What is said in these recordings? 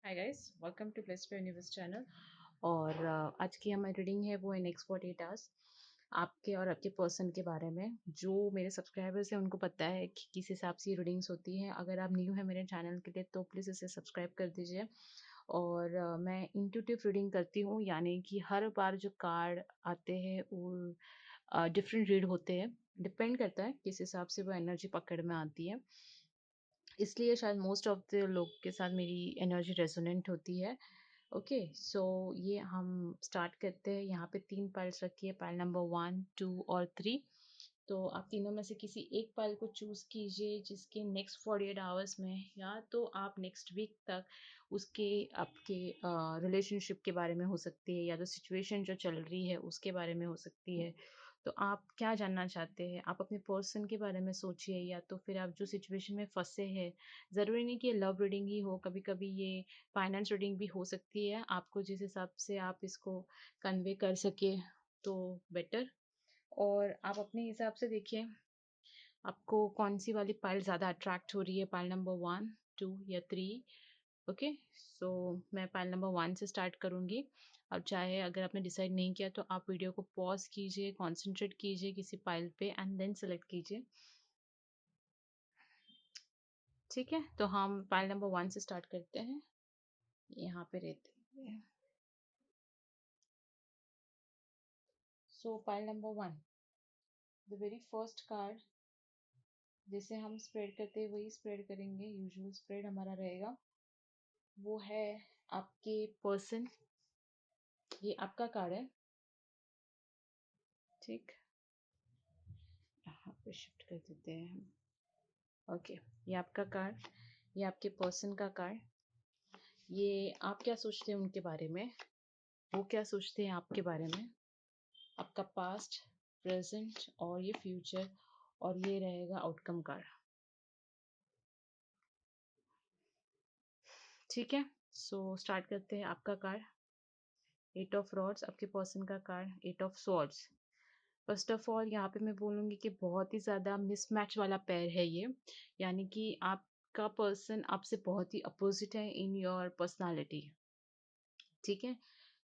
Hi guys, welcome to place पे universe channel. और आज की हमारी रीडिंग है वो है नेक्स्ट 48 आवर्स आपके और आपके पर्सन के बारे में। जो मेरे सब्सक्राइबर्स हैं उनको पता है कि किस हिसाब से ये रीडिंग्स होती हैं। अगर आप न्यू है मेरे चैनल के लिए तो प्लीज़ इसे सब्सक्राइब कर दीजिए। और मैं इंट्यूटिव रीडिंग करती हूँ, यानी कि हर बार जो कार्ड आते हैं वो डिफरेंट रीड होते हैं। डिपेंड करता है किस हिसाब से वो एनर्जी पकड़ में आती है, इसलिए शायद मोस्ट ऑफ द लोग के साथ मेरी एनर्जी रेजोनेंट होती है। ओके, सो ये हम स्टार्ट करते हैं। यहाँ पे 3 पाइल्स रखी है, पाइल नंबर 1, 2 और 3। तो आप तीनों में से किसी एक पाइल को चूज़ कीजिए जिसके नेक्स्ट 48 आवर्स में, या तो आप नेक्स्ट वीक तक उसके आपके रिलेशनशिप के बारे में हो सकती है, या तो सिचुएशन जो चल रही है उसके बारे में हो सकती है। तो आप क्या जानना चाहते हैं? आप अपने पर्सन के बारे में सोचिए, या तो फिर आप जो सिचुएशन में फंसे हैं। ज़रूरी नहीं कि लव रीडिंग ही हो, कभी कभी ये फाइनेंस रीडिंग भी हो सकती है। आपको जिस हिसाब से आप इसको कन्वे कर सके तो बेटर। और आप अपने हिसाब से देखिए आपको कौन सी वाली पाइल ज़्यादा अट्रैक्ट हो रही है, पाइल नंबर 1, 2 या 3। ओके, सो मैं पाइल नंबर 1 से स्टार्ट करूँगी। अब चाहे अगर आपने डिसाइड नहीं किया तो आप वीडियो को पॉज कीजिए, कॉन्सेंट्रेट कीजिए किसी पाइल पे एंड देन सेलेक्ट कीजिए। ठीक है, तो हम पाइल नंबर 1 से स्टार्ट करते हैं। यहाँ पे रहते हैं। सो pile number 1, the very first card जैसे हम स्प्रेड करते हैं वही स्प्रेड करेंगे। यूजुअल स्प्रेड हमारा रहेगा, वो है आपके पर्सन। ये आपका कार्ड है, ठीक। यहाँ पे शिफ्ट कर देते हैं हम। ओके, ये आपका कार्ड, ये आपके पर्सन का कार्ड। ये आप क्या सोचते हैं उनके बारे में, वो क्या सोचते हैं आपके बारे में, आपका पास्ट, प्रेजेंट और ये फ्यूचर। और ये रहेगा आउटकम कार्ड। ठीक है, सो स्टार्ट करते हैं। आपका कार्ड 8 ऑफ रॉड्स, आपके पर्सन का card 8 of swords. First of all यहाँ पे मैं बोलूँगी कि बहुत ही ज़्यादा मिसमैच वाला पेयर है ये, यानी कि आपका पर्सन आपसे बहुत ही अपोजिट है इन योर पर्सनालिटी। ठीक है,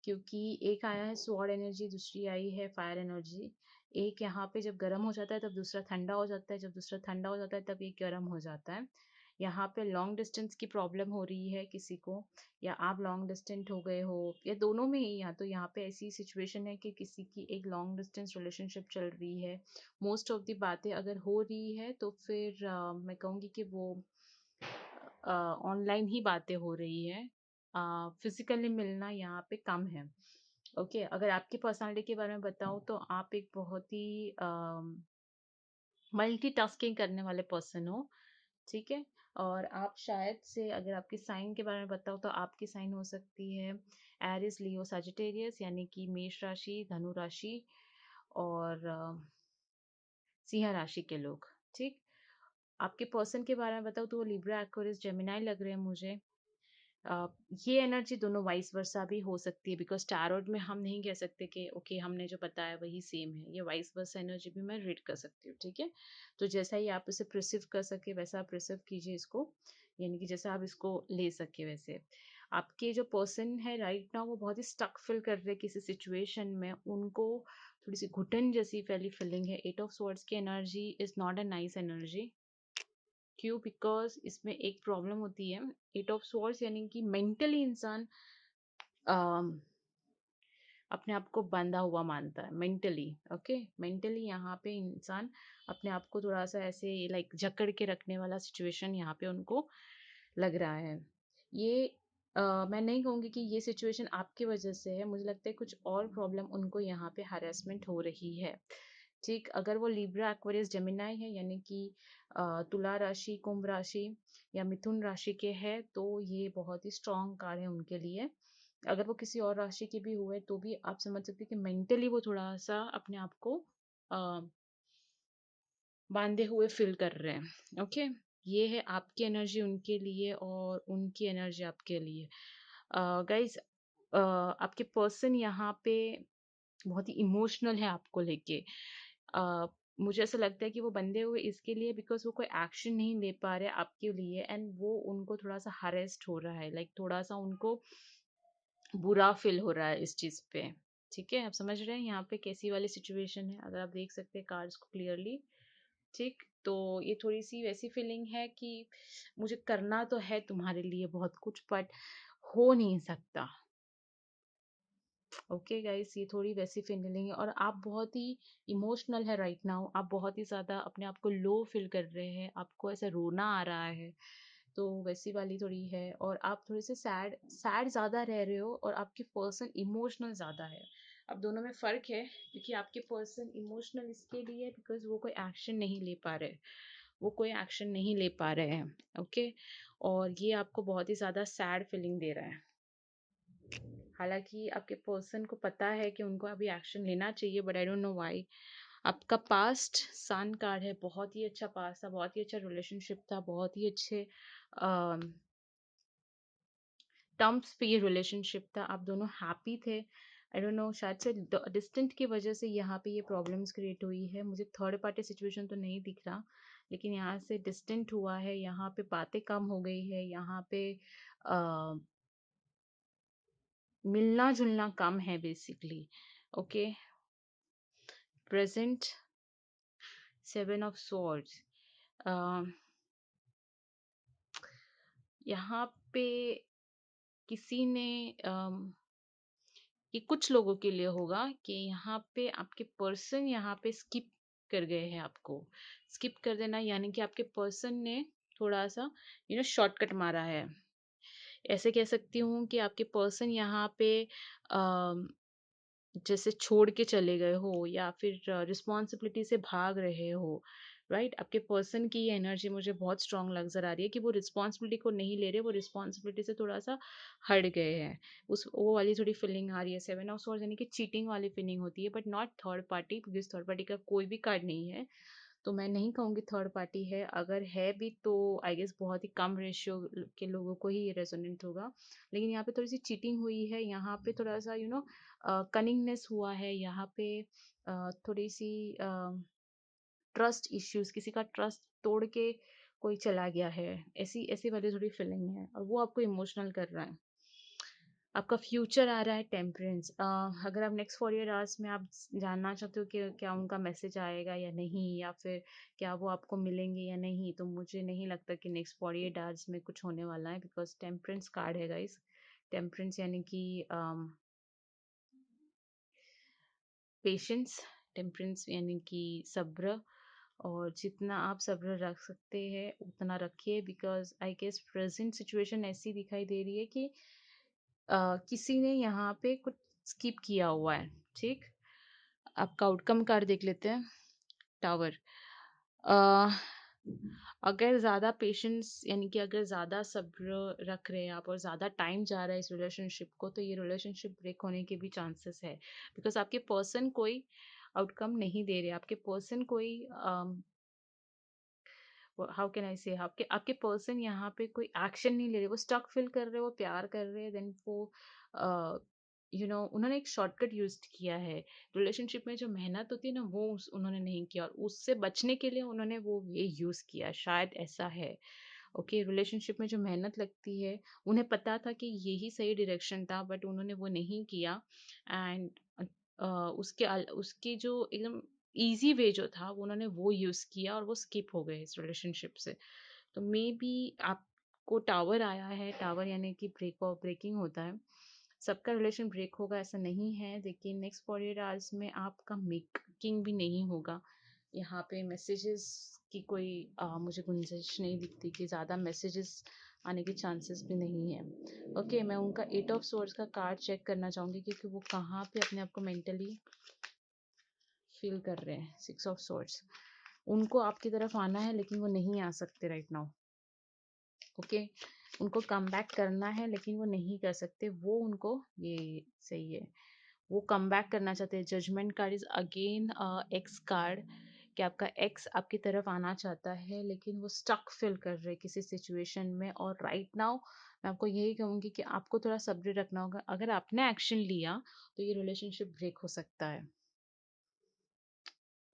क्योंकि एक आया है स्वॉर्ड एनर्जी, दूसरी आई है फायर एनर्जी। एक यहाँ पे जब गर्म हो जाता है तब दूसरा ठंडा हो जाता है, जब दूसरा ठंडा हो जाता है तब ये गर्म हो जाता है। यहाँ पे लॉन्ग डिस्टेंस की प्रॉब्लम हो रही है किसी को, या आप लॉन्ग डिस्टेंस हो गए हो, या दोनों में ही। या तो यहाँ पे ऐसी सिचुएशन है कि किसी की एक लॉन्ग डिस्टेंस रिलेशनशिप चल रही है। मोस्ट ऑफ दी बातें अगर हो रही है तो फिर मैं कहूँगी कि वो ऑनलाइन ही बातें हो रही है। फिजिकली मिलना यहाँ पे कम है। ओके, अगर आपकी पर्सनालिटी के बारे में बताऊँ तो आप एक बहुत ही मल्टीटास्किंग करने वाले पर्सन हो। ठीक है, और आप शायद से, अगर आपकी साइन के बारे में बताऊँ तो आपकी साइन हो सकती है एरिस, लियो, सजिटेरियस, यानी कि मेष राशि, धनु राशि और सिंह राशि के लोग। ठीक, आपके पर्सन के बारे में बताऊँ तो वो लिब्रा, एक्वेरियस, जेमिनाई लग रहे हैं मुझे। अ, ये एनर्जी दोनों वाइस वर्सा भी हो सकती है, बिकॉज टैरोट में हम नहीं कह सकते कि ओके हमने जो बताया वही सेम है। ये वाइस वर्सा एनर्जी भी मैं रीड कर सकती हूँ। ठीक है, तो जैसा ही आप इसे प्रिसिव कर सके वैसा आप प्रिसिव कीजिए इसको, यानी कि जैसा आप इसको ले सके वैसे। आपके जो पर्सन है राइट नाउ वो बहुत ही स्टक फील कर रहे हैं किसी सिचुएशन में। उनको थोड़ी सी घुटन जैसी फैली फीलिंग है। 8 ऑफ स्वॉर्ड्स की energy is not a nice energy. क्यों? बिकॉज इसमें एक प्रॉब्लम होती है। 8 ऑफ स्वॉर्ड्स यानी कि मेंटली इंसान अम, अपने आप को बंधा हुआ मानता है मेंटली। ओके, मेंटली यहाँ पे इंसान अपने आप को थोड़ा सा ऐसे लाइक जकड़ के रखने वाला सिचुएशन यहाँ पे उनको लग रहा है। ये मैं नहीं कहूँगी कि ये सिचुएशन आपकी वजह से है, मुझे लगता है कुछ और प्रॉब्लम उनको यहाँ पे हरेसमेंट हो रही है। ठीक, अगर वो लिब्रा, एक्वेरियस, जेमिनाई है, यानी कि तुला राशि, कुंभ राशि या मिथुन राशि के हैं, तो ये बहुत ही स्ट्रॉन्ग कार्ड है उनके लिए। अगर वो किसी और राशि के भी हुए तो भी आप समझ सकते हैं कि मेंटली वो थोड़ा सा अपने आप को अ, बांधे हुए फील कर रहे हैं। ओके, ये है आपकी एनर्जी उनके लिए और उनकी एनर्जी आपके लिए। गाइस, आपके पर्सन यहाँ पे बहुत ही इमोशनल है आपको लेके। मुझे ऐसा लगता है कि वो बंधे हुए इसके लिए बिकॉज़ वो कोई एक्शन नहीं ले पा रहे आपके लिए एंड वो उनको थोड़ा-सा हरेस्ड हो रहा है, लाइक थोड़ा-सा उनको बुरा फ़ील हो रहा है इस चीज़ पे। ठीक है? आप समझ रहे हैं यहाँ पे कैसी वाली सिचुएशन है? अगर आप देख सकते हैं कार्ड्स को क्लियरली, ठीक? तो ये थोड़ी-सी वैसी फीलिंग है कि मुझे करना तो है तुम्हारे लिए बहुत कुछ बट हो नहीं सकता। ओके गाइस, ये थोड़ी वैसी फीलिंग है और आप बहुत ही इमोशनल है राइट नाउ। आप बहुत ही ज़्यादा अपने आप को लो फील कर रहे हैं, आपको ऐसा रोना आ रहा है, तो वैसी वाली थोड़ी है। और आप थोड़े से सैड सैड ज़्यादा रह रहे हो और आपके पर्सन इमोशनल ज़्यादा है। अब दोनों में फ़र्क है क्योंकि आपके पर्सन इमोशनल इसके लिए बिकॉज वो कोई एक्शन नहीं ले पा रहे, वो कोई एक्शन नहीं ले पा रहे हैं। ओके, और ये आपको बहुत ही ज़्यादा सैड फीलिंग दे रहा है। हालाँकि आपके पर्सन को पता है कि उनको अभी एक्शन लेना चाहिए but I don't know why. आपका पास्ट सन कार्ड है, बहुत ही अच्छा पास्ट था, बहुत ही अच्छा रिलेशनशिप था, बहुत ही अच्छे अ, टर्म्स पे ये रिलेशनशिप था, आप दोनों हैप्पी थे। आई डोंट नो, शायद से डिस्टेंट की वजह से यहाँ पे ये प्रॉब्लम्स क्रिएट हुई है। मुझे थर्ड पार्टी सिचुएशन तो नहीं दिख रहा, लेकिन यहाँ से डिस्टेंट हुआ है, यहाँ पे बातें कम हो गई है, यहाँ पे अ, मिलना जुलना कम है basically. Okay, present 7 of swords, यहाँ पे किसी ने ये कुछ लोगों के लिए होगा कि यहाँ पे आपके पर्सन यहाँ पे स्किप कर गए हैं आपको। स्किप कर देना यानी कि आपके पर्सन ने थोड़ा सा शॉर्टकट मारा है। ऐसे कह सकती हूँ कि आपके पर्सन यहाँ पे अम, जैसे छोड़ के चले गए हो या फिर रिस्पॉन्सिबिलिटी से भाग रहे हो, राइट? आपके पर्सन की ये एनर्जी मुझे बहुत स्ट्रांग नजर आ रही है कि वो रिस्पॉन्सिबिलिटी को नहीं ले रहे, वो रिस्पॉन्सिबिलिटी से थोड़ा सा हट गए हैं। उस वो वाली थोड़ी फीलिंग आ रही है। 7 ऑफ सॉर्ड्स यानी कि चीटिंग वाली फीलिंग होती है but not third party, because third party का कोई भी कार्ड नहीं है, तो मैं नहीं कहूँगी थर्ड पार्टी है। अगर है भी तो आई गेस बहुत ही कम रेशियो के लोगों को ही ये रेजोनेंट होगा। लेकिन यहाँ पे थोड़ी सी चीटिंग हुई है, यहाँ पे थोड़ा सा कनिंगनेस हुआ है, यहाँ पे थोड़ी सी ट्रस्ट इश्यूज, किसी का ट्रस्ट तोड़ के कोई चला गया है, ऐसी ऐसी वाली थोड़ी फीलिंग है और वो आपको इमोशनल कर रहा है। आपका फ्यूचर आ रहा है टेम्परेंस। अगर आप नेक्स्ट 4 years में आप जानना चाहते हो कि क्या उनका मैसेज आएगा या नहीं, या फिर क्या वो आपको मिलेंगे या नहीं, तो मुझे नहीं लगता कि नेक्स्ट 4 years में कुछ होने वाला है बिकॉज टेम्परेंस कार्ड है गाइस। टेम्परेंस यानी कि पेशेंस, टेम्परेंस यानी कि सब्र। और जितना आप सब्र रख सकते हैं उतना रखिए because I guess present situation ऐसी दिखाई दे रही है कि किसी ने यहाँ पे कुछ स्किप किया हुआ है। ठीक, आपका आउटकम कार्ड देख लेते हैं। टावर, अगर ज़्यादा पेशेंस यानी कि अगर ज़्यादा सब्र रख रहे हैं आप और ज़्यादा टाइम जा रहा है इस रिलेशनशिप को, तो ये रिलेशनशिप ब्रेक होने के भी चांसेस है बिकॉज आपके पर्सन कोई आउटकम नहीं दे रहे, आपके पर्सन कोई हाउ कैन आई से, आपके आपके पर्सन यहाँ पे कोई एक्शन नहीं ले रहे, वो स्टक फील कर रहे, वो प्यार कर रहे हैं, देन वो उन्होंने एक शॉर्टकट यूज किया है। रिलेशनशिप में जो मेहनत होती है ना वो उन्होंने नहीं किया और उससे बचने के लिए उन्होंने वो वे यूज किया, शायद ऐसा है। ओके, रिलेशनशिप में जो मेहनत लगती है, उन्हें पता था कि यही सही डायरेक्शन था बट उन्होंने वो नहीं किया एंड उसके जो एकदम ईज़ी वे जो था वो उन्होंने वो यूज़ किया और वो स्किप हो गए इस रिलेशनशिप से। तो मे बी आपको टावर आया है, टावर यानी कि ब्रेकिंग होता है। सबका रिलेशन ब्रेक होगा ऐसा नहीं है, लेकिन नेक्स्ट 48 आवर्स में आपका मेकिंग भी नहीं होगा। यहाँ पे मैसेजेस की कोई मुझे गुंजाइश नहीं दिखती कि ज़्यादा मैसेजेस आने के चांसेस भी नहीं है। ओके, मैं उनका 8 ऑफ सोर्स का कार्ड चेक करना चाहूँगी क्योंकि वो कहाँ पे अपने आप को मेंटली फील कर रहे हैं। 6 ऑफ सोर्ड्स, उनको आपकी तरफ आना है लेकिन वो नहीं आ सकते राइट नाउ। ओके, उनको कम बैक करना है लेकिन वो नहीं कर सकते, वो उनको ये सही है, वो कम बैक करना चाहते हैं। Judgement card is again X card, कि आपका एक्स आपकी तरफ आना चाहता है लेकिन वो स्टक फील कर रहे हैं किसी सिचुएशन में। और राइट नाउ मैं आपको यही कहूँगी कि आपको थोड़ा सब्र रखना होगा। अगर आपने एक्शन लिया तो ये रिलेशनशिप ब्रेक हो सकता है।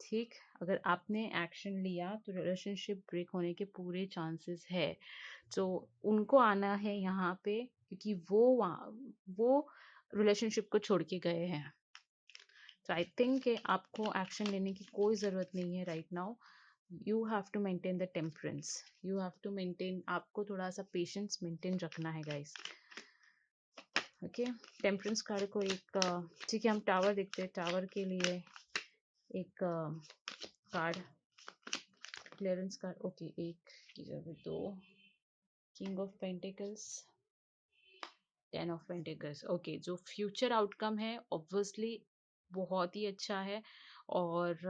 ठीक, अगर आपने एक्शन लिया तो रिलेशनशिप ब्रेक होने के पूरे चांसेस है। तो उनको आना है यहाँ पे, क्योंकि वो रिलेशनशिप को छोड़ के गए हैं। तो आई थिंक आपको एक्शन लेने की कोई ज़रूरत नहीं है right now. You have to maintain the temperance, you have to maintain, आपको थोड़ा सा पेशेंस मेंटेन रखना है गाइस। ओके, टेम्परेंस कार्ड को एक ठीक है, हम टावर देखते हैं। टावर के लिए एक कार्ड, क्लियरेंस कार्ड। ओके, एक की जगह दो, king of pentacles, 10 of pentacles. Okay, जो फ्यूचर आउटकम है ऑब्वियसली बहुत ही अच्छा है। और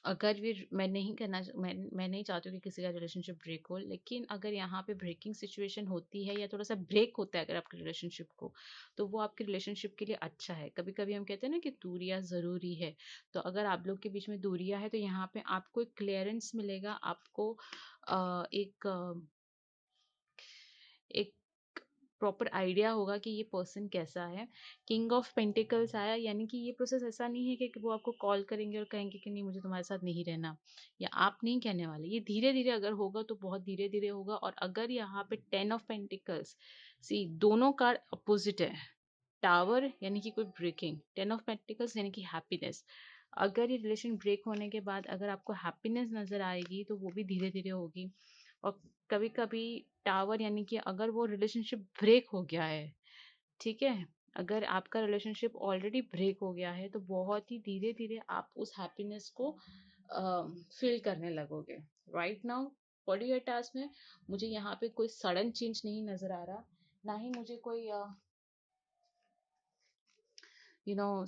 अगर भी मैं नहीं करना, मैं नहीं चाहती हूँ कि किसी का रिलेशनशिप ब्रेक हो, लेकिन अगर यहाँ पे ब्रेकिंग सिचुएशन होती है या थोड़ा सा ब्रेक होता है अगर आपके रिलेशनशिप को, तो वो आपके रिलेशनशिप के लिए अच्छा है। कभी कभी हम कहते हैं ना कि दूरियां ज़रूरी है। तो अगर आप लोग के बीच में दूरियां है तो यहाँ पे आपको एक क्लियरेंस मिलेगा, आपको एक प्रॉपर आइडिया होगा कि ये पर्सन कैसा है। किंग ऑफ पेंटिकल्स आया, यानी कि ये प्रोसेस ऐसा नहीं है कि वो आपको कॉल करेंगे और कहेंगे कि नहीं मुझे तुम्हारे साथ नहीं रहना, या आप नहीं कहने वाले। ये धीरे धीरे अगर होगा तो बहुत धीरे धीरे होगा। और अगर यहाँ पे 10 ऑफ पेंटिकल्स, सी दोनों कार्ड अपोजिट है। टावर यानी कि कोई ब्रेकिंग, 10 ऑफ पेंटिकल्स यानी कि हैप्पीनेस। अगर ये रिलेशन ब्रेक होने के बाद अगर आपको हैप्पीनेस नजर आएगी तो वो भी धीरे धीरे होगी। और कभी कभी टावर यानी कि अगर वो रिलेशनशिप ब्रेक हो गया है, ठीक है, अगर आपका रिलेशनशिप ऑलरेडी ब्रेक हो गया है तो बहुत ही धीरे धीरे आप उस हैप्पीनेस को फील करने लगोगे। Right now for your task में मुझे यहाँ पे कोई सडन चेंज नहीं नजर आ रहा, ना ही मुझे कोई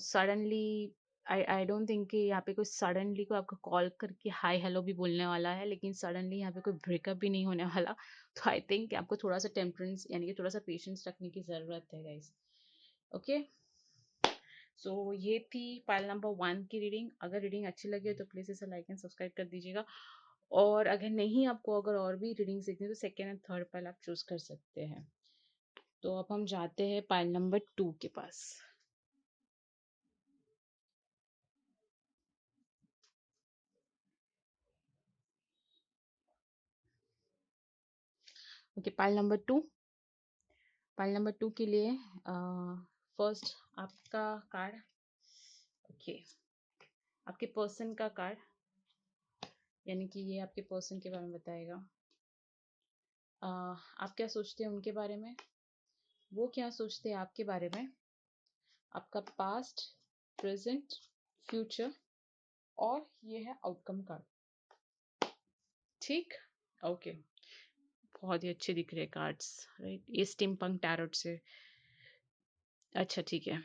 सडनली, आई डोंट थिंक कि यहाँ पे कोई सडनली को आपको कॉल करके हाय हेलो भी बोलने वाला है, लेकिन सडनली यहाँ पे कोई ब्रेकअप भी नहीं होने वाला। तो आई थिंक आपको थोड़ा सा टेम्परेंस यानी कि थोड़ा सा पेशेंस रखने की ज़रूरत है गाइस। ओके, सो ये थी पाइल नंबर 1 की रीडिंग। अगर रीडिंग अच्छी लगे तो प्लीज़ इसे लाइक एंड सब्सक्राइब कर दीजिएगा। और अगर नहीं, आपको अगर और भी रीडिंग सीखनी है तो सेकेंड एंड थर्ड पाइल आप चूज कर सकते हैं। तो अब हम जाते हैं पाइल नंबर 2 के पास। Okay, pile number 2, pile number 2 के लिए फर्स्ट आपका कार्ड, ओके, आपके पर्सन का कार्ड, यानी कि ये आपके पर्सन के बारे में बताएगा। आप क्या सोचते हैं उनके बारे में, वो क्या सोचते हैं आपके बारे में, आपका पास्ट, प्रेजेंट, फ्यूचर, और ये है आउटकम कार्ड। ठीक, ओके, बहुत ही अच्छे दिख रहे कार्ड्स, राइट, ये स्टीम पंक टैरोट से। अच्छा ठीक है,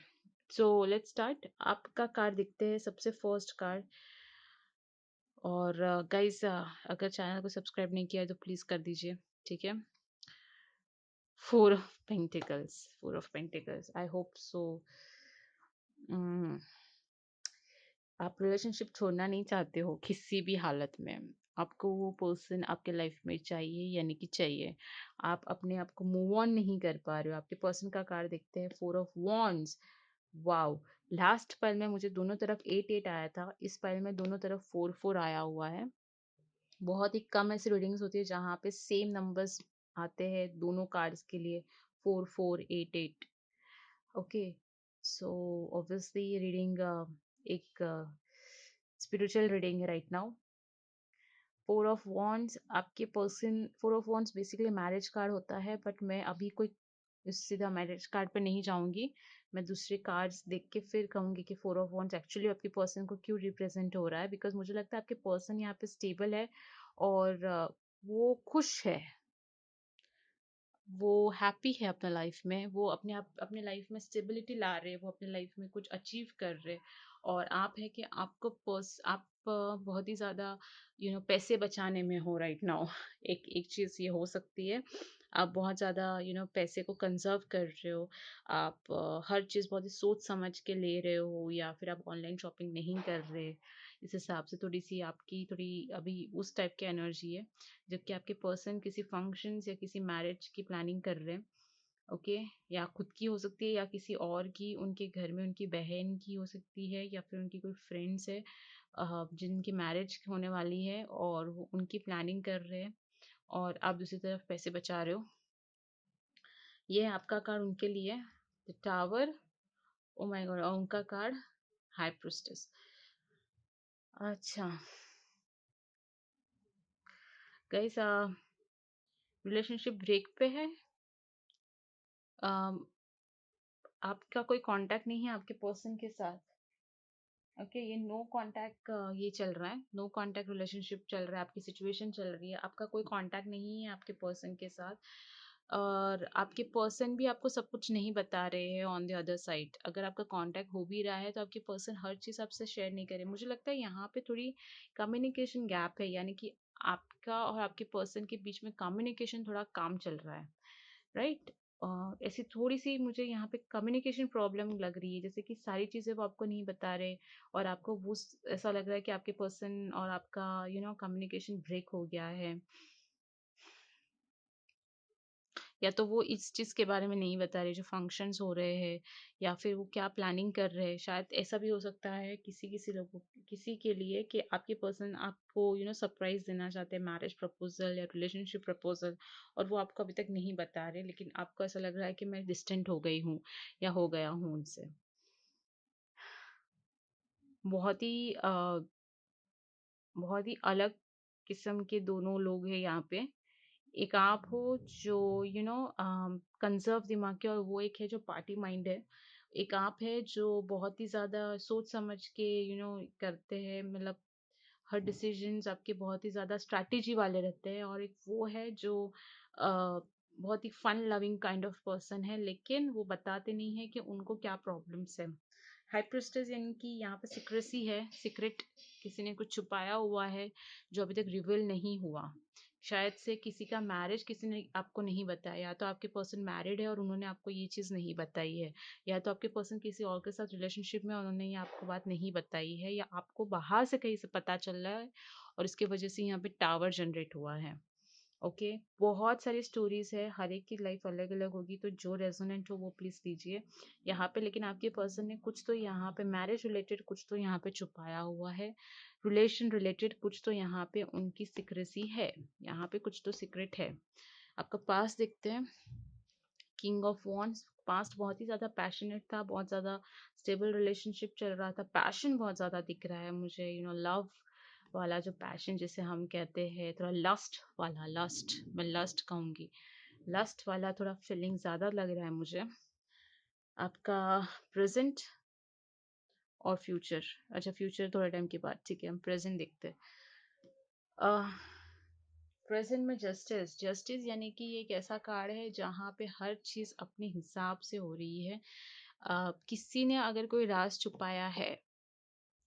सो लेट्स स्टार्ट। आपका कार्ड दिखते हैं सबसे फर्स्ट कार्ड। और गाइस अगर चैनल को सब्सक्राइब नहीं किया है तो प्लीज़ कर दीजिए, ठीक है। 4 of pentacles, 4 of pentacles, I hope so आप रिलेशनशिप छोड़ना नहीं चाहते हो किसी भी हालत में। आपको वो पर्सन आपके लाइफ में चाहिए, यानी कि चाहिए। आप अपने आप को मूव ऑन नहीं कर पा रहे हो। आपके पर्सन का कार्ड देखते हैं 4 of wands. Wow, last pile में मुझे दोनों तरफ 8-8 आया था, इस पाइल में दोनों तरफ 4-4 आया हुआ है। बहुत ही कम ऐसी रीडिंग्स होती है जहाँ पे सेम नंबर्स आते हैं दोनों कार्ड्स के लिए, 4-4-8-8। ओके, सो ऑब्वियसली ये रीडिंग एक स्पिरिचुअल रीडिंग है राइट नाउ। 4 ऑफ वॉन्ड्स, आपके person, 4 of wands basically marriage card होता है, बट मैं अभी कोई सीधा मैरिज कार्ड पे नहीं जाऊंगी। मैं दूसरे कार्ड्स देख के फिर कहूंगी कि 4 ऑफ वॉन्ड्स एक्चुअली आपके पर्सन को क्यों रिप्रेजेंट हो रहा है। बिकॉज मुझे लगता है आपके पर्सन यहाँ पे स्टेबल है और वो खुश है, वो हैप्पी है अपना लाइफ में, वो अपने आप अपने लाइफ में स्टेबिलिटी ला रहे हैं, वो अपने लाइफ में कुछ अचीव कर रहे हैं। और आप है कि आप बहुत ही ज़्यादा पैसे बचाने में हो राइट नाउ। एक एक चीज़ ये हो सकती है, आप बहुत ज़्यादा पैसे को कंजर्व कर रहे हो। आप हर चीज़ बहुत ही सोच समझ के ले रहे हो, या फिर आप ऑनलाइन शॉपिंग नहीं कर रहे। इस हिसाब से थोड़ी सी आपकी थोड़ी अभी उस टाइप की एनर्जी है। जबकि आपके पर्सन किसी फंक्शंस या किसी मैरिज की प्लानिंग कर रहे हैं। ओके, या खुद की हो सकती है या किसी और की, उनके घर में उनकी बहन की हो सकती है, या फिर उनकी कोई फ्रेंड्स है जिनकी मैरिज होने वाली है और वो उनकी प्लानिंग कर रहे हैं और आप दूसरी तरफ पैसे बचा रहे हो। ये है आपका कार्ड उनके लिए, the tower. Oh my God! और उनका कार्ड हाई प्रीस्टेस। अच्छा गाइस, रिलेशनशिप ब्रेक पे है। अम, आपका कोई कांटेक्ट नहीं है आपके पर्सन के साथ। ओके, ये नो कांटेक्ट ये चल रहा है, नो कांटेक्ट रिलेशनशिप चल रहा है, आपकी सिचुएशन चल रही है, आपका कोई कांटेक्ट नहीं है आपके पर्सन के साथ। और आपके पर्सन भी आपको सब कुछ नहीं बता रहे हैं ऑन द अदर साइड। अगर आपका कांटेक्ट हो भी रहा है तो आपके पर्सन हर चीज़ आपसे शेयर नहीं करे। मुझे लगता है यहाँ पे थोड़ी कम्युनिकेशन गैप है, यानी कि आपका और आपके पर्सन के बीच में कम्युनिकेशन थोड़ा कम चल रहा है, राइट। ऐसी थोड़ी-सी मुझे यहाँ पे कम्युनिकेशन प्रॉब्लम लग रही है, जैसे कि सारी चीज़ें वो आपको नहीं बता रहे और आपको वो ऐसा लग रहा है कि आपके पर्सन और आपका कम्युनिकेशन ब्रेक हो गया है। या तो वो इस चीज़ के बारे में नहीं बता रहे जो फंक्शंस हो रहे हैं, या फिर वो क्या प्लानिंग कर रहे हैं। शायद ऐसा भी हो सकता है किसी-किसी लोगों किसी के लिए कि आपके पर्सन आपको सरप्राइज़ देना चाहते हैं, मैरिज प्रपोज़ल या रिलेशनशिप प्रपोज़ल, और वो आपको अभी तक नहीं बता रहे, लेकिन आपको ऐसा लग रहा है कि मैं डिस्टेंट हो गई हूँ या हो गया हूँ उनसे। बहुत ही बहुत ही अलग किस्म के दोनों लोग हैं यहाँ पे। एक आप हो जो कंज़र्व दिमाग के, और वो एक है जो पार्टी माइंड है। एक आप है जो बहुत ही ज़्यादा सोच समझ के करते हैं, मतलब हर डिसीजंस आपके बहुत ही ज़्यादा स्ट्रैटेजी वाले रहते हैं। और एक वो है जो बहुत ही fun loving kind of person है, लेकिन वो बताते नहीं है कि उनको क्या प्रॉब्लम्स है। हाई प्रीस्टेस यानी कि यहाँ पे सीक्रेसी है, सीक्रेट किसी ने कुछ छुपाया हुआ है जो अभी तक रिवील नहीं हुआ। शायद से किसी का मैरिज किसी ने आपको नहीं बताया, या तो आपके पर्सन मैरिड है और उन्होंने आपको ये चीज़ नहीं बताई है, या तो आपके पर्सन किसी और के साथ रिलेशनशिप में और उन्होंने ये आपको बात नहीं बताई है, या आपको बाहर से कहीं से पता चल रहा है और इसकी वजह से यहाँ पे टावर जनरेट हुआ है। ओके, बहुत सारी स्टोरीज है, हर एक की लाइफ अलग अलग होगी, तो जो रेजोनेंट हो वो प्लीज लीजिए यहाँ पे। लेकिन आपके पर्सन ने कुछ तो यहाँ पे मैरिज रिलेटेड कुछ तो यहाँ पे छुपाया हुआ है, रिलेशन रिलेटेड कुछ तो यहाँ पे उनकी सीक्रेसी है, यहाँ पे कुछ तो सीक्रेट है। आपका पास देखते हैं, किंग ऑफ वॉन्ड्स। पास्ट बहुत ही ज़्यादा पैशनेट था, बहुत ज़्यादा स्टेबल रिलेशनशिप चल रहा था, पैशन बहुत ज़्यादा दिख रहा है मुझे, लव वाला जो पैशन जिसे हम कहते हैं, थोड़ा लस्ट वाला, लस्ट मैं लस्ट कहूँगी, लस्ट वाला थोड़ा फीलिंग ज़्यादा लग रहा है मुझे। आपका प्रेजेंट और फ्यूचर, अच्छा फ्यूचर थोड़ा टाइम के बाद, ठीक है हम प्रेजेंट देखते हैं। प्रेजेंट में जस्टिस, जस्टिस यानी कि ये एक ऐसा कार्ड है जहाँ पे हर चीज़ अपने हिसाब से हो रही है। किसी ने अगर कोई राज छुपाया है,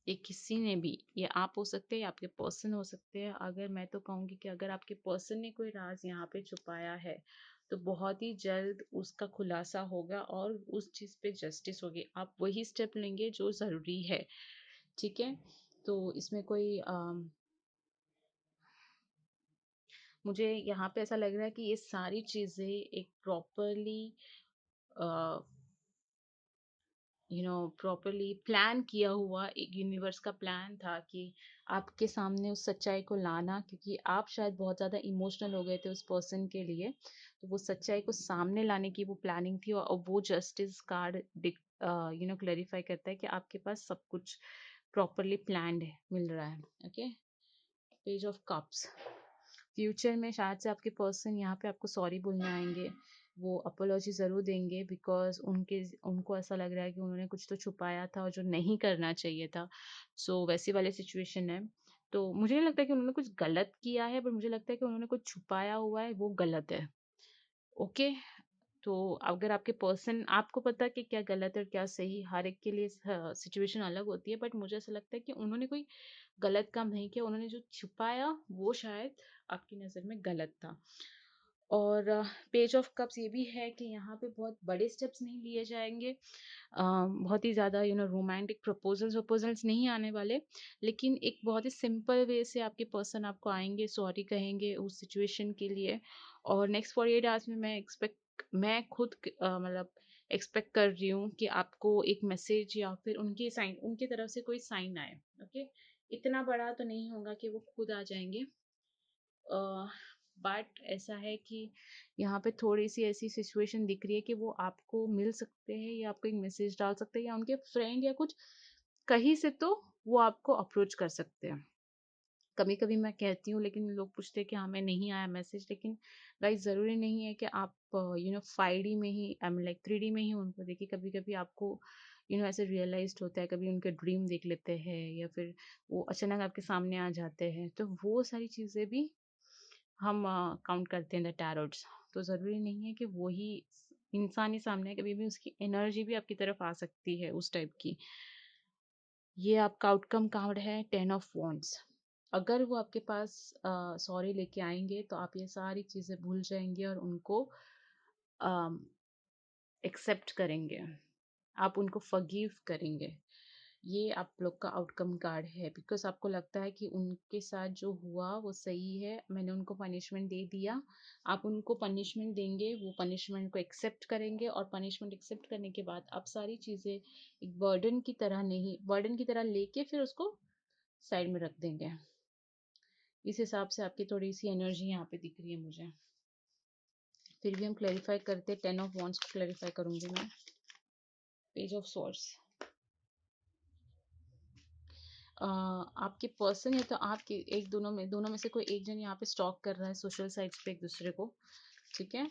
ये किसी ने भी, ये आप हो सकते हैं या आपके पर्सन हो सकते हैं। अगर मैं तो कहूँगी कि अगर आपके पर्सन ने कोई राज यहाँ पे छुपाया है तो बहुत ही जल्द उसका खुलासा होगा और उस चीज़ पे जस्टिस होगी। आप वही स्टेप लेंगे जो ज़रूरी है, ठीक है। तो इसमें कोई मुझे यहाँ पे ऐसा लग रहा है कि ये सारी चीज़ें एक प्रॉपरली प्रॉपरली प्लान किया हुआ एक यूनिवर्स का प्लान था कि आपके सामने उस सच्चाई को लाना, क्योंकि आप शायद बहुत ज़्यादा इमोशनल हो गए थे उस पर्सन के लिए, तो वो सच्चाई को सामने लाने की वो प्लानिंग थी। और वो जस्टिस कार्ड क्लैरिफाई करता है कि आपके पास सब कुछ प्रॉपरली प्लान्ड है, मिल रहा है। Okay, page of cups. Future में शायद से आपके पर्सन यहाँ पे आपको सॉरी बोलने आएंगे, वो अपोलॉजी ज़रूर देंगे, बिकॉज उनको ऐसा लग रहा है कि उन्होंने कुछ तो छुपाया था और जो नहीं करना चाहिए था। सो वैसी वाली सिचुएशन है। तो मुझे नहीं लगता कि उन्होंने कुछ गलत किया है, पर मुझे लगता है कि उन्होंने कुछ छुपाया हुआ है, वो गलत है। ओके, तो अगर आपके पर्सन, आपको पता है कि क्या गलत है और क्या सही, हर एक के लिए सिचुएशन अलग होती है, बट मुझे ऐसा लगता है कि उन्होंने कोई गलत काम नहीं किया, उन्होंने जो छुपाया वो शायद आपकी नज़र में गलत था। और पेज ऑफ कप्स ये भी है कि यहाँ पे बहुत बड़े स्टेप्स नहीं लिए जाएंगे, बहुत ही ज़्यादा रोमांटिक प्रपोजल्स नहीं आने वाले, लेकिन एक बहुत ही सिंपल वे से आपके पर्सन आपको आएंगे, सॉरी कहेंगे उस सिचुएशन के लिए। और नेक्स्ट 48 आवर्स में मैं खुद मतलब एक्सपेक्ट कर रही हूँ कि आपको एक मैसेज या फिर उनकी तरफ से कोई साइन आए। ओके, इतना बड़ा तो नहीं होगा कि वो खुद आ जाएंगे, बट ऐसा है कि यहाँ पे थोड़ी सी ऐसी सिचुएशन दिख रही है कि वो आपको मिल सकते हैं या आपको एक मैसेज डाल सकते हैं या उनके फ्रेंड या कुछ कहीं से तो वो आपको अप्रोच कर सकते हैं। कभी कभी मैं कहती हूँ लेकिन लोग पूछते हैं कि हमें नहीं आया मैसेज, लेकिन गाइस ज़रूरी नहीं है कि आप 5D में ही आई मीन लाइक 3D में ही उनको देखिए। कभी कभी आपको ऐसे रियलाइज्ड होता है, कभी उनके ड्रीम देख लेते हैं या फिर वो अचानक आपके सामने आ जाते हैं, तो वो सारी चीज़ें भी हम काउंट करते हैं द टैरोट्स। तो ज़रूरी नहीं है कि वो ही इंसान ही सामने है, कभी भी उसकी एनर्जी भी आपकी तरफ आ सकती है उस टाइप की। ये आपका आउटकम कार्ड है 10 ऑफ वॉन्ड्स। अगर वो आपके पास सॉरी लेके आएंगे तो आप ये सारी चीज़ें भूल जाएंगे और उनको एक्सेप्ट करेंगे, आप उनको फॉरगिव करेंगे। ये आप लोग का आउटकम कार्ड है, बिकॉज आपको लगता है कि उनके साथ जो हुआ वो सही है, मैंने उनको पनिशमेंट दे दिया। आप उनको पनिशमेंट देंगे, वो पनिशमेंट को एक्सेप्ट करेंगे और पनिशमेंट एक्सेप्ट करने के बाद आप सारी चीज़ें एक बर्डन की तरह नहीं, बर्डन की तरह लेके फिर उसको साइड में रख देंगे। इस हिसाब से आपकी थोड़ी सी एनर्जी यहाँ पे दिख रही है मुझे। फिर भी हम क्लैरिफाई करते, 10 ऑफ वॉन्ड्स को क्लैरिफाई करूंगी मैं। पेज ऑफ स्वॉर्ड्स, आपके पर्सन है तो आपके एक दोनों में से कोई एक जन यहाँ पे स्टॉक कर रहा है सोशल साइट्स पे एक दूसरे को, ठीक है।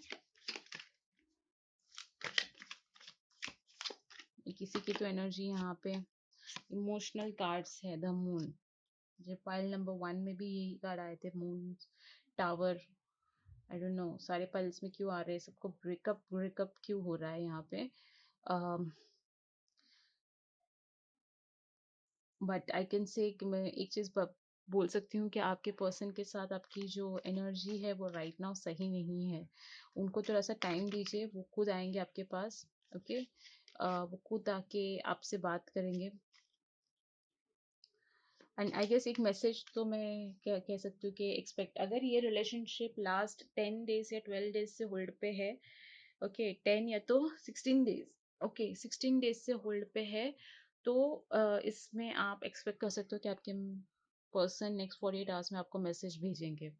किसी की तो एनर्जी यहाँ पे इमोशनल कार्ड्स है, द मून। जो पाइल नंबर 1 में भी यही कार्ड आए थे, moon, tower. I don't know सारे पाइल्स में क्यों आ रहे हैं, सबको ब्रेकअप ब्रेकअप क्यों हो रहा है यहाँ पे। बट आई कैन से कि मैं एक चीज़ बोल सकती हूँ कि आपके पर्सन के साथ आपकी जो एनर्जी है वो राइट नाउ सही नहीं है। उनको थोड़ा सा टाइम दीजिए, वो खुद आएंगे आपके पास। ओके, वो खुद आके आपसे बात करेंगे। एंड आई गेस एक मैसेज तो मैं क्या कह सकती हूँ कि एक्सपेक्ट, अगर ये रिलेशनशिप लास्ट 10 डेज या 12 डेज से होल्ड पे है, ओके 10 या तो 16 डेज, ओके 16 डेज से होल्ड पे है, तो इसमें आप एक्सपेक्ट कर सकते हो कि आपके पर्सन नेक्स्ट 48 आवर्स में आपको मैसेज भेजेंगे,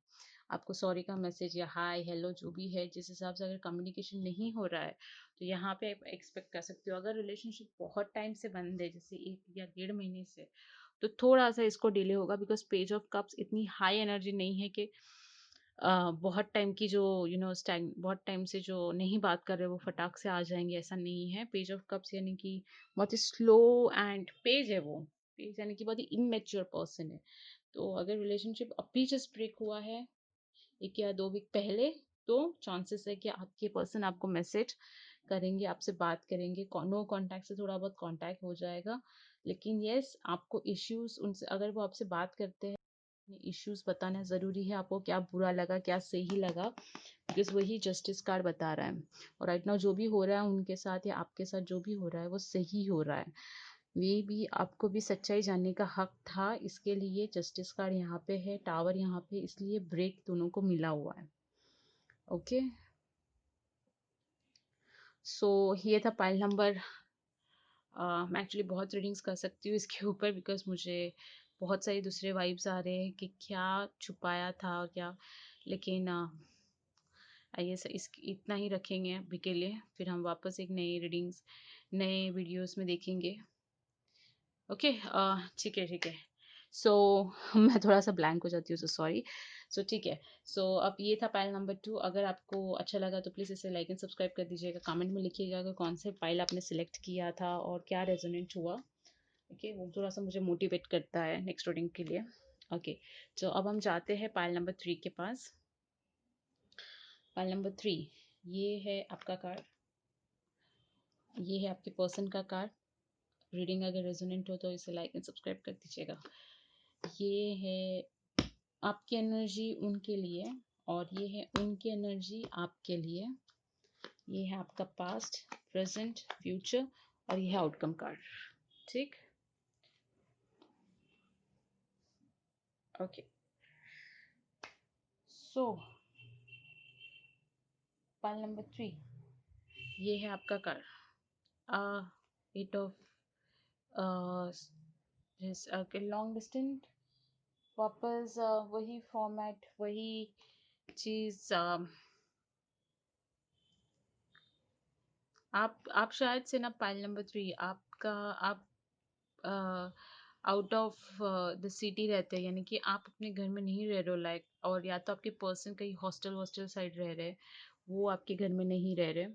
आपको सॉरी का मैसेज या हाय हेलो जो भी है। जिस हिसाब से अगर कम्युनिकेशन नहीं हो रहा है तो यहाँ पे आप एक्सपेक्ट कर सकते हो। अगर रिलेशनशिप बहुत टाइम से बंद है, जैसे 1 या 1.5 महीने से, तो थोड़ा सा इसको डिले होगा, बिकॉज पेज ऑफ कप्स इतनी हाई एनर्जी नहीं है कि बहुत टाइम की जो बहुत टाइम से जो नहीं बात कर रहे वो फटाक से आ जाएंगे, ऐसा नहीं है। पेज ऑफ कप्स यानी कि बहुत ही स्लो एंड पेज है वो, पेज यानी कि बहुत ही इमेच्योर पर्सन है। तो अगर रिलेशनशिप अभी जस्ट ब्रेक हुआ है 1 या 2 वीक पहले, तो चांसेस है कि आपके पर्सन आपको मैसेज करेंगे, आपसे बात करेंगे। नो कॉन्टैक्ट से थोड़ा बहुत कॉन्टैक्ट हो जाएगा, लेकिन यस आपको इश्यूज उनसे, अगर वो आपसे बात करते हैं इश्यूज बताना ज़रूरी है, आपको क्या बुरा लगा क्या सही लगा, बिकॉज वही जस्टिस कार्ड बता रहा है। और राइट नाउ जो भी हो रहा है उनके साथ या आपके साथ जो भी हो रहा है वो सही हो रहा है। ये भी आपको भी सच्चाई जानने का हक था, इसके लिए जस्टिस कार्ड यहाँ पे है, टावर यहाँ पे, इसलिए ब्रेक दोनों को मिला हुआ है। ओके, सो ये था पाइल नंबर। मैं एक्चुअली बहुत रीडिंग्स कर सकती हूँ इसके ऊपर, बिकॉज मुझे बहुत सारे दूसरे वाइब्स आ रहे हैं कि क्या छुपाया था और क्या, लेकिन आइए इस इतना ही रखेंगे अभी के लिए, फिर हम वापस एक नई रीडिंग्स नए वीडियोस में देखेंगे। ओके, ठीक है ठीक है। सो मैं थोड़ा सा ब्लैंक हो जाती हूँ, सो सॉरी। सो ठीक है, सो अब ये था पाइल नंबर 2। अगर आपको अच्छा लगा तो प्लीज़ इसे लाइक एंड सब्सक्राइब कर दीजिएगा, कमेंट में लिखिएगा कि कौन से पाइल आपने सिलेक्ट किया था और क्या रेजोनेट हुआ। ओके, वो थोड़ा सा मुझे मोटिवेट करता है नेक्स्ट रीडिंग के लिए। ओके, तो अब हम जाते हैं पाइल नंबर 3 के पास। पाइल नंबर 3, ये है आपका कार्ड, ये है आपके पर्सन का कार्ड। रीडिंग अगर रेजोनेंट हो तो इसे लाइक एंड सब्सक्राइब कर दीजिएगा। ये है आपकी एनर्जी उनके लिए और ये है उनकी एनर्जी आपके लिए। ये है आपका पास्ट, प्रेजेंट, फ्यूचर और ये है आउटकम कार्ड। ठीक, ओके। सो पाइल नंबर 3, ये है आपका card, 8 of okay, long distance वापस वही फॉर्मेट, वही चीज़। आप शायद से ना पाइल नंबर 3 आपका, आप आउट ऑफ द सिटी रहते हैं, यानी कि आप अपने घर में नहीं रह रहे हो, लाइक, और या तो आपके पर्सन कहीं हॉस्टल वॉस्टल साइड रह रहे हैं, वो आपके घर में नहीं रह रहे।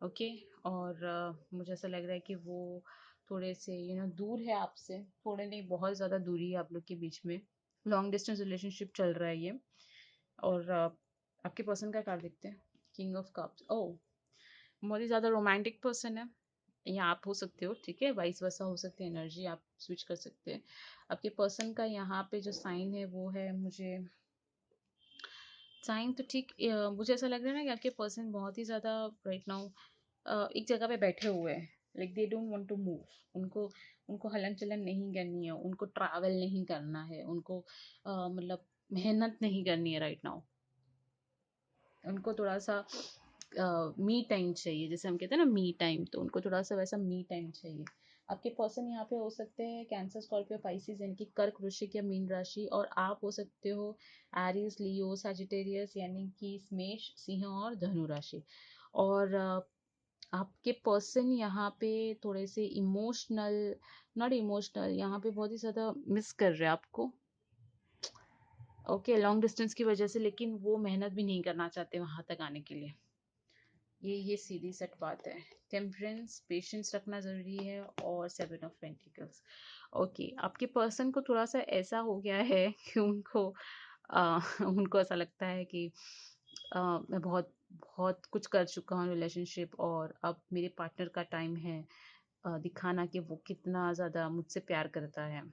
ओके। और मुझे ऐसा लग रहा है कि वो थोड़े से दूर है आपसे, थोड़े नहीं, बहुत ज़्यादा दूरी है आप लोग के बीच में। लॉन्ग डिस्टेंस रिलेशनशिप चल रहा है ये। और आपके पर्सन का कार्ड देखते हैं, किंग ऑफ कप्स। ओह, बहुत ही ज़्यादा रोमांटिक पर्सन है, या आप हो सकते हो, ठीक है, वाइस वर्सा हो सकते हैं, एनर्जी आप स्विच कर सकते हैं। आपके पर्सन का यहाँ पे जो साइन है वो है, मुझे साइन तो ठीक, मुझे ऐसा लग रहा है ना कि आपके पर्सन बहुत ही ज़्यादा राइट नाउ एक जगह पे बैठे हुए हैं, like they don't want to move. उनको उनको हलन चलन नहीं करनी है, उनको ट्रैवल नहीं करना है, उनको मतलब मेहनत नहीं करनी है राइट नाउ। उनको थोड़ा सा मी टाइम चाहिए, जैसे हम कहते हैं ना मी टाइम, तो उनको थोड़ा सा वैसा मी टाइम चाहिए। आपके पर्सन यहाँ पे हो सकते हैं कैंसर, स्कॉर्पियो, पाइसिस, यानी कि कर्क, वृश्चिक या मीन राशि, और आप हो सकते हो एरीज, लियो, सैजिटेरियस, यानी कि मेष, सिंह और धनु राशि। और आपके पर्सन यहाँ पे थोड़े से इमोशनल, नॉट इमोशनल, यहाँ पे बहुत ही ज़्यादा मिस कर रहे हैं आपको। ओके, लॉन्ग डिस्टेंस की वजह से, लेकिन वो मेहनत भी नहीं करना चाहते वहां तक आने के लिए। ये सीधी सट बात है। टेम्परेंस, पेशेंस रखना ज़रूरी है, और 7 ऑफ पेंटिकल्स। ओके, आपके पर्सन को थोड़ा सा ऐसा हो गया है कि उनको ऐसा लगता है कि मैं बहुत बहुत कुछ कर चुका हूँ रिलेशनशिप, और अब मेरे पार्टनर का टाइम है दिखाना कि वो कितना ज़्यादा मुझसे प्यार करता है।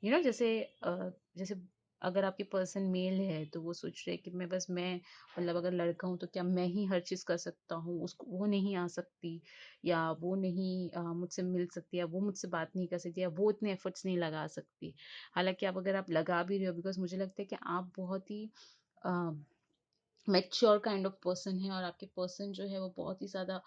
जैसे जैसे अगर आपके पर्सन मेल है तो वो सोच रहे हैं कि मैं मतलब अगर लड़का हूँ तो क्या मैं ही हर चीज़ कर सकता हूँ, उसको वो नहीं आ सकती, या वो नहीं मुझसे मिल सकती, या वो मुझसे बात नहीं कर सकती, या वो इतने एफर्ट्स नहीं लगा सकती। हालांकि आप अगर आप लगा भी रहे हो, बिकॉज मुझे लगता है कि आप बहुत ही मैच्योर काइंड ऑफ पर्सन है, और आपके पर्सन जो है वो बहुत ही ज़्यादा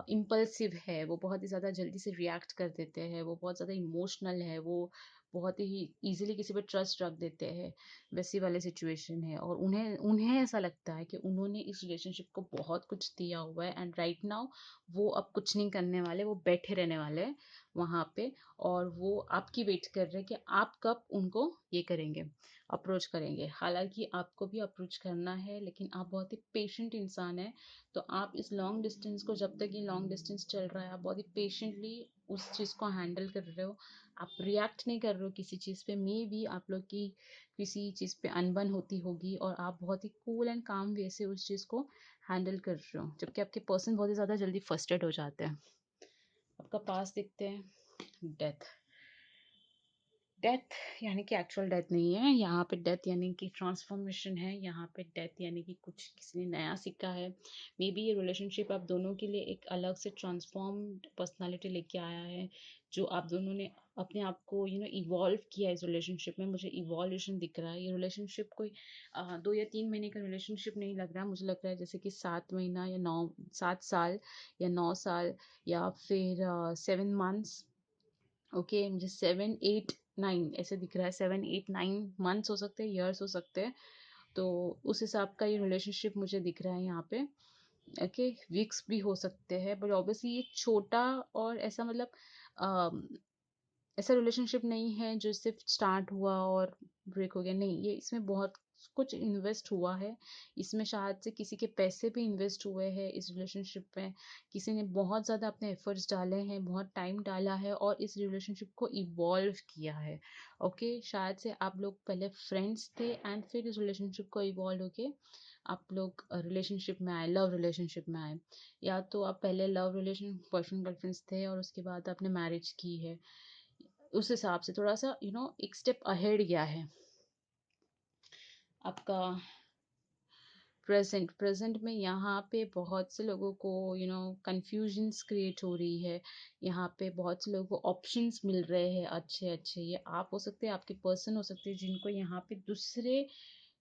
इम्पल्सिव है, वो बहुत ही ज़्यादा जल्दी से रिएक्ट कर देते हैं, वो बहुत ज़्यादा इमोशनल है, वो बहुत ही ईजिली किसी पे ट्रस्ट रख देते हैं, वैसी वाली सिचुएशन है। और उन्हें उन्हें ऐसा लगता है कि उन्होंने इस रिलेशनशिप को बहुत कुछ दिया हुआ है, एंड राइट नाउ वो अब कुछ नहीं करने वाले, वो बैठे रहने वाले हैं वहाँ पे, और वो आपकी वेट कर रहे हैं कि आप कब उनको ये करेंगे, अप्रोच करेंगे। हालांकि आपको भी अप्रोच करना है, लेकिन आप बहुत ही पेशेंट इंसान हैं, तो आप इस लॉन्ग डिस्टेंस को, जब तक ये लॉन्ग डिस्टेंस चल रहा है, आप बहुत ही पेशेंटली उस चीज़ को हैंडल कर रहे हो। आप रिएक्ट नहीं कर रहे हो किसी चीज़ पे, मे बी आप लोग की किसी चीज़ पे अनबन होती होगी, और आप बहुत ही कूल एंड काम वे से उस चीज़ को हैंडल कर रहे हो, जबकि आपके पर्सन बहुत ही ज़्यादा जल्दी फ्रस्ट्रेट हो जाते हैं। आपका पास देखते हैं, डेथ। डेथ यानी कि एक्चुअल डेथ नहीं है यहाँ पे, डेथ यानी कि ट्रांसफॉर्मेशन है यहाँ पे, डेथ यानी कि कुछ किसी ने नया सीखा है। मे बी ये रिलेशनशिप आप दोनों के लिए एक अलग से ट्रांसफॉर्म्ड पर्सनालिटी लेके आया है, जो आप दोनों ने अपने आप को इवॉल्व किया है इस रिलेशनशिप में। मुझे इवॉल्यूशन दिख रहा है। ये रिलेशनशिप कोई 2 या 3 महीने का रिलेशनशिप नहीं लग रहा, मुझे लग रहा है जैसे कि 7 महीना या 7 साल या 9 साल, या फिर 7 मंथ्स। ओके, मुझे 7 8 9 ऐसे दिख रहा है, 7 8 9 मंथ्स हो सकते हैं, ईयर्स हो सकते हैं, तो उस हिसाब का ये रिलेशनशिप मुझे दिख रहा है यहाँ पे। ओके, वीक्स भी हो सकते हैं, बट ऑब्वियसली ये छोटा और ऐसा मतलब अम, ऐसा रिलेशनशिप नहीं है जो सिर्फ स्टार्ट हुआ और ब्रेक हो गया, नहीं, ये इसमें बहुत कुछ इन्वेस्ट हुआ है। इसमें शायद से किसी के पैसे भी इन्वेस्ट हुए हैं इस रिलेशनशिप में, किसी ने बहुत ज़्यादा अपने एफर्ट्स डाले हैं, बहुत टाइम डाला है, और इस रिलेशनशिप को इवॉल्व किया है। ओके, शायद से आप लोग पहले फ्रेंड्स थे, एंड फिर इस रिलेशनशिप को इवॉल्व होके आप लोग रिलेशनशिप में आए, लव रिलेशनशिप में आए, या तो आप पहले लव रिलेशन बॉयफ्रेंड गर्लफ्रेंड्स थे और उसके बाद आपने मैरिज की है। उस हिसाब से थोड़ा सा एक स्टेप अहेड गया है आपका। प्रेजेंट प्रेजेंट में यहाँ पे बहुत से लोगों को कंफ्यूजन्स क्रिएट हो रही है। यहाँ पे बहुत से लोगों को ऑप्शंस मिल रहे हैं अच्छे अच्छे। ये आप हो सकते हैं, आपके पर्सन हो सकते हैं, जिनको यहाँ पे दूसरे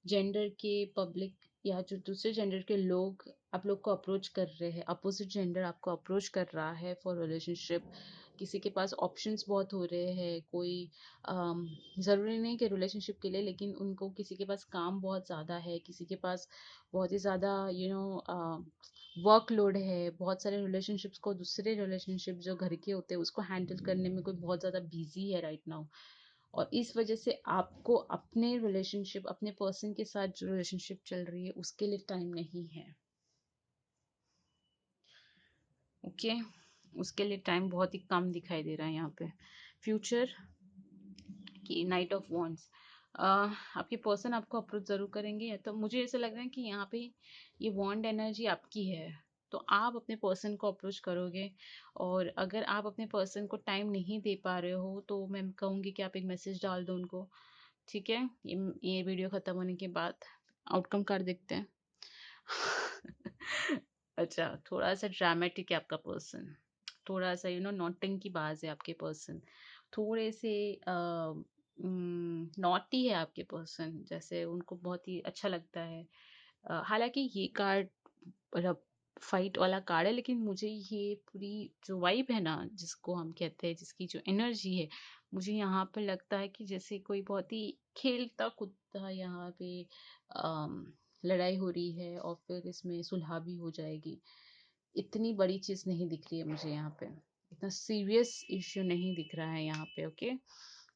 जेंडर के पब्लिक या जो दूसरे जेंडर के लोग आप लोग को अप्रोच कर रहे हैं, अपोजिट जेंडर आपको अप्रोच कर रहा है फॉर रिलेशनशिप, किसी के पास ऑप्शंस बहुत हो रहे हैं, कोई ज़रूरी नहीं कि रिलेशनशिप के लिए, लेकिन उनको किसी के पास काम बहुत ज़्यादा है, किसी के पास बहुत ही ज़्यादा वर्कलोड है, बहुत सारे रिलेशनशिप्स को, दूसरे रिलेशनशिप जो घर के होते हैं उसको हैंडल करने में कोई बहुत ज़्यादा बिजी है राइट नाउ, और इस वजह से आपको अपने रिलेशनशिप, अपने पर्सन के साथ जो रिलेशनशिप चल रही है उसके लिए टाइम नहीं है। ओके, उसके लिए टाइम बहुत ही कम दिखाई दे रहा है यहाँ पे। फ्यूचर की नाइट ऑफ वॉन्ड्स, आपके पर्सन आपको अप्रोच ज़रूर करेंगे, या तो मुझे ऐसा लग रहा है कि यहाँ पे ये वॉन्ड एनर्जी आपकी है, तो आप अपने पर्सन को अप्रोच करोगे। और अगर आप अपने पर्सन को टाइम नहीं दे पा रहे हो तो मैं कहूँगी कि आप एक मैसेज डाल दो उनको। ठीक है, ये वीडियो ख़त्म होने के बाद आउटकम कार्ड देखते हैं। अच्छा, थोड़ा सा ड्रामेटिक है आपका पर्सन, थोड़ा सा नौटंकी बाज है आपके पर्सन, थोड़े से नॉटी है आपके पर्सन, जैसे उनको बहुत ही अच्छा लगता है। हालांकि ये कार्ड मतलब फाइट वाला कार्ड है, लेकिन मुझे ये पूरी जो वाइब है ना, जिसको हम कहते हैं, जिसकी जो एनर्जी है, मुझे यहाँ पर लगता है कि जैसे कोई बहुत ही खेलता कूदता यहाँ पे लड़ाई हो रही है और फिर इसमें सुलह भी हो जाएगी। इतनी बड़ी चीज़ नहीं दिख रही है मुझे यहाँ पे, इतना सीरियस इश्यू नहीं दिख रहा है यहाँ पे। Okay,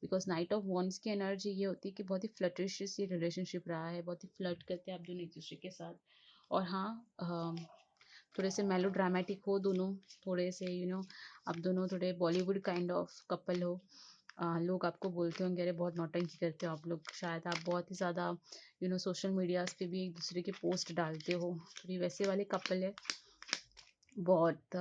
because night of wands की एनर्जी ये होती है कि बहुत ही फ्लटरिशियस ये रिलेशनशिप रहा है, बहुत ही फ्लर्ट करते हैं आप दोनों एक दूसरे के साथ। और हाँ, थोड़े से मेलो ड्रामेटिक हो दोनों, थोड़े से आप दोनों थोड़े बॉलीवुड काइंड ऑफ कपल हो। लोग आपको बोलते होंगे अरे बहुत नौटंकी करते हो आप लोग, शायद आप बहुत ही ज़्यादा सोशल मीडियाज़ पे भी एक दूसरे के पोस्ट डालते हो, थोड़ी वैसे वाले कपल है बहुत।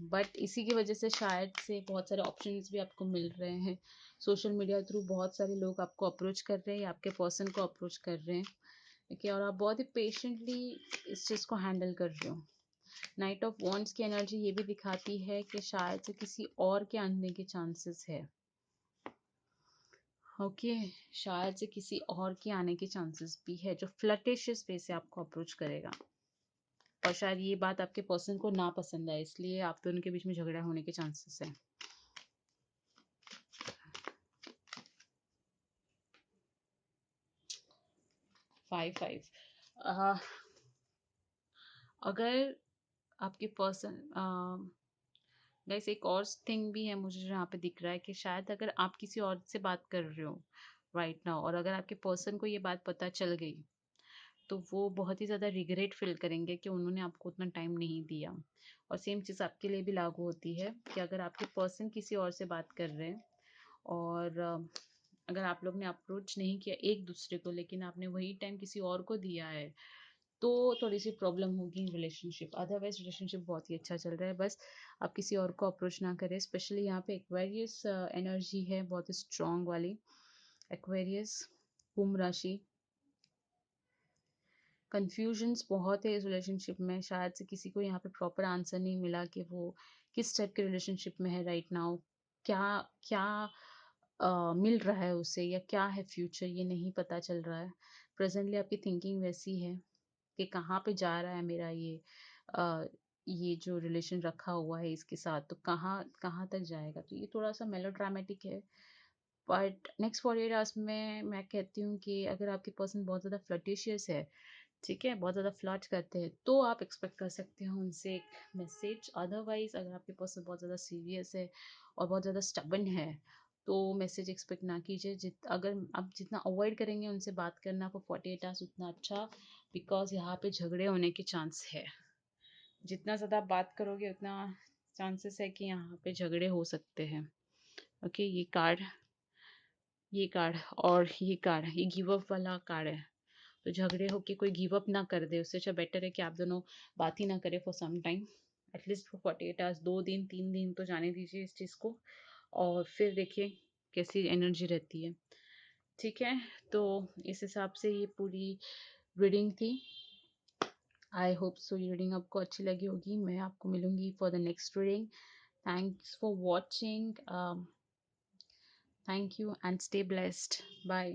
बट इसी की वजह से शायद से बहुत सारे ऑप्शंस भी आपको मिल रहे हैं सोशल मीडिया थ्रू, बहुत सारे लोग आपको अप्रोच कर रहे हैं या आपके पर्सन को अप्रोच कर रहे हैं। ठीक है, और आप बहुत ही पेशेंटली इस चीज़ को हैंडल कर रहे हो। नाइट ऑफ वॉन्ड्स की एनर्जी ये भी दिखाती है कि शायद से किसी और के आने के चांसेस है। ओके, शायद से किसी और के आने के चांसेस भी है जो फ्लर्टेशियस वे से आपको अप्रोच करेगा, और शायद ये बात आपके पर्सन को ना पसंद आए, इसलिए आप दोनों के बीच में झगड़ा होने के चांसेस है। 5-5। अगर आपके पर्सन, वैसे एक और थिंग भी है मुझे जो यहाँ पे दिख रहा है कि शायद अगर आप किसी और से बात कर रहे हो राइट नाउ, और अगर आपके पर्सन को ये बात पता चल गई, तो वो बहुत ही ज़्यादा रिग्रेट फील करेंगे कि उन्होंने आपको उतना टाइम नहीं दिया। और सेम चीज़ आपके लिए भी लागू होती है कि अगर आपके पर्सन किसी और से बात कर रहे हैं और अगर आप लोग ने अप्रोच नहीं किया एक दूसरे को, लेकिन आपने वही टाइम किसी और को दिया है, तो थोड़ी सी प्रॉब्लम होगी रिलेशनशिप। अदरवाइज रिलेशनशिप बहुत ही अच्छा चल रहा है, बस आप किसी और को अप्रोच ना करें। स्पेशली यहाँ पे एक्वेरियस एनर्जी है बहुत ही स्ट्रॉन्ग वाली। एक्वेरियस, कुंभ राशि, कन्फ्यूजन्स बहुत है इस रिलेशनशिप में, शायद से किसी को यहाँ पे प्रॉपर आंसर नहीं मिला कि वो किस टाइप के रिलेशनशिप में है राइट नाउ, क्या क्या मिल रहा है उसे, या क्या है फ्यूचर, ये नहीं पता चल रहा है। प्रेजेंटली आपकी थिंकिंग वैसी है कि कहाँ पे जा रहा है मेरा ये जो रिलेशन रखा हुआ है इसके साथ, तो कहाँ कहाँ तक जाएगा। तो ये थोड़ा सा मेलोड्रामेटिक है, बट नेक्स्ट 48 आवर्स में मैं कहती हूँ कि अगर आपकी पर्सन बहुत ज़्यादा फ्लर्टिशियस है, ठीक है, बहुत ज़्यादा फ्लर्ट करते हैं, तो आप एक्सपेक्ट कर सकते हो उनसे एक मैसेज। अदरवाइज अगर आपके पर्सन बहुत ज़्यादा सीरियस है और बहुत ज़्यादा स्टबन है, तो मैसेज एक्सपेक्ट ना कीजिए। अगर आप जितना अवॉइड करेंगे उनसे बात करना फॉर 48 आवर्स उतना अच्छा, बिकॉज यहाँ पे झगड़े होने के चांस है। जितना ज़्यादा आप बात करोगे उतना चांसेस है कि यहाँ पे झगड़े हो सकते हैं। ओके, ये कार्ड और ये कार्ड, ये गिव अप वाला कार्ड है, तो झगड़े होके कोई गिव अप ना कर दे, उससे अच्छा बेटर है कि आप दोनों बात ही ना करें for some time, at least for 48 hours, 2 दिन 3 दिन तो जाने दीजिए इस चीज़ को, और फिर देखिए कैसी एनर्जी रहती है। ठीक है, तो इस हिसाब से ये पूरी रीडिंग थी। आई होप सो ये रीडिंग आपको अच्छी लगी होगी। मैं आपको मिलूंगी for the next reading. Thanks for watching, thank you and stay blessed, bye.